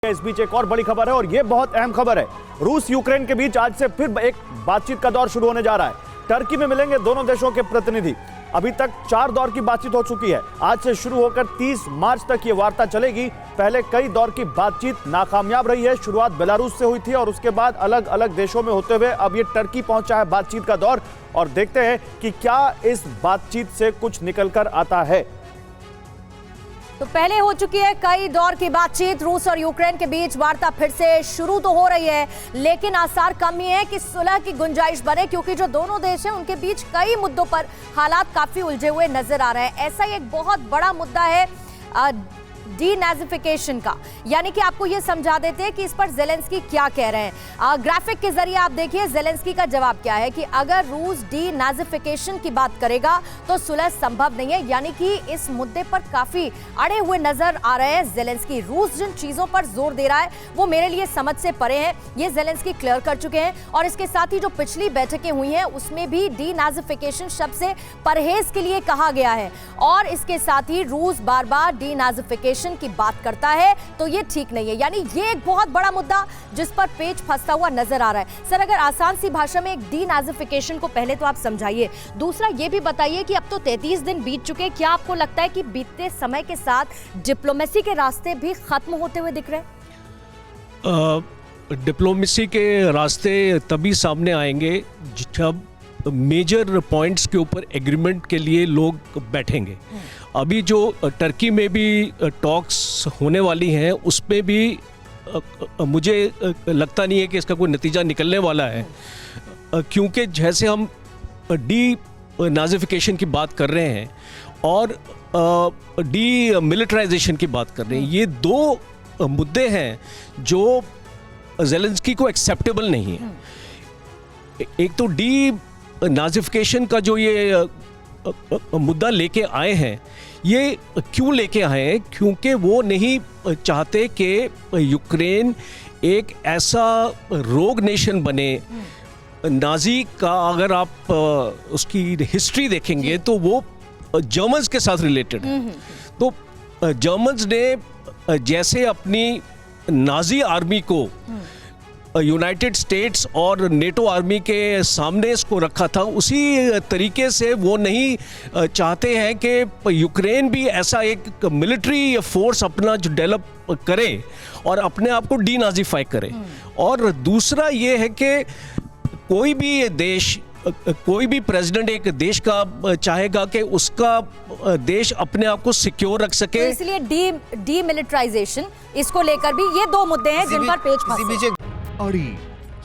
इस बीच एक और बड़ी खबर है और यह बहुत अहम खबर है। रूस यूक्रेन के बीच आज से फिर एक बातचीत का दौर शुरू होने जा रहा है। टर्की में मिलेंगे दोनों देशों के प्रतिनिधि। अभी तक 4 दौर की बातचीत हो चुकी है। आज से शुरू होकर 30 मार्च तक ये वार्ता चलेगी। पहले कई दौर की बातचीत नाकामयाब रही है। शुरुआत बेलारूस से हुई थी और उसके बाद अलग अलग देशों में होते हुए अब ये टर्की पहुंचा है बातचीत का दौर। और देखते हैं कि क्या इस बातचीत से कुछ निकलकर आता है। तो पहले हो चुकी है कई दौर की बातचीत। रूस और यूक्रेन के बीच वार्ता फिर से शुरू तो हो रही है, लेकिन आसार कम ही है कि सुलह की गुंजाइश बने, क्योंकि जो दोनों देश हैं उनके बीच कई मुद्दों पर हालात काफी उलझे हुए नजर आ रहे हैं। ऐसा ही एक बहुत बड़ा मुद्दा है डीनाजिफिकेशन का, यानी कि आपको यह समझा देते हैं कि इस पर ज़ेलेंस्की क्या कह रहे हैं। ग्राफिक के जरिए आप देखिए ज़ेलेंस्की का जवाब क्या है कि अगर रूस डीनाजिफिकेशन की बात करेगा तो सुलह संभव नहीं है। यानी कि इस मुद्दे पर काफी अड़े हुए नजर आ रहे हैं ज़ेलेंस्की। रूस जिन चीजों पर जोर दे रहा है वो मेरे लिए समझ से परे है, ये ज़ेलेंस्की क्लियर कर चुके हैं। और इसके साथ ही जो पिछली बैठकें हुई हैं उसमें भी डीनाजिफिकेशन शब्द से परहेज के लिए कहा गया है। और इसके साथ ही रूस बार बार डीनाजिफिकेशन की बात करता है तो ये ठीक नहीं है। यानी ये एक बहुत बड़ा मुद्दा जिस पर पेच फंसता हुआ नजर आ रहा है। सर, अगर आसान सी भाषा में एक डीनाजिफिकेशन को पहले तो आप समझाइए, दूसरा ये भी बताइए कि अब तो 33 दिन बीत चुके हैं, क्या आपको लगता है कि बीतते समय के साथ डिप्लोमेसी के रास्ते भी खत्म होते हुए दिख रहे हैं? डिप्लोमेसी के रास्ते तभी सामने आएंगे जब मेजर पॉइंट्स के ऊपर एग्रीमेंट के लिए लोग बैठेंगे। अभी जो टर्की में भी टॉक्स होने वाली हैं उसमें भी मुझे लगता नहीं है कि इसका कोई नतीजा निकलने वाला है, क्योंकि जैसे हम डीनाजिफिकेशन की बात कर रहे हैं और डी मिलिटराइजेशन की बात कर रहे हैं, ये दो मुद्दे हैं जो ज़ेलेंस्की को एक्सेप्टेबल नहीं है। एक तो डी नाजिफिकेशन का जो ये मुद्दा लेके आए हैं, ये क्यों लेके आए हैं? क्योंकि वो नहीं चाहते कि यूक्रेन एक ऐसा रोग नेशन बने। नाजी का अगर आप उसकी हिस्ट्री देखेंगे तो वो जर्मन्स के साथ रिलेटेड है। तो जर्मन्स ने जैसे अपनी नाजी आर्मी को यूनाइटेड स्टेट्स और नेटो आर्मी के सामने इसको रखा था, उसी तरीके से वो नहीं चाहते हैं कि यूक्रेन भी ऐसा एक मिलिट्री फोर्स अपना जो डेवलप करे और अपने आप को डीनाजिफाई करे। और दूसरा ये है कि कोई भी देश, कोई भी प्रेसिडेंट एक देश का चाहेगा कि उसका देश अपने आप को सिक्योर रख सके, तो इसलिए डीमिलिटराइजेशन, इसको लेकर भी ये दो मुद्दे हैं जिन पर पेच फंसे। अड़ी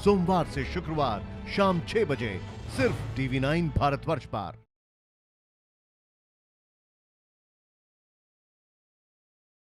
सोमवार से शुक्रवार शाम 6 बजे सिर्फ TV9 भारतवर्ष पर।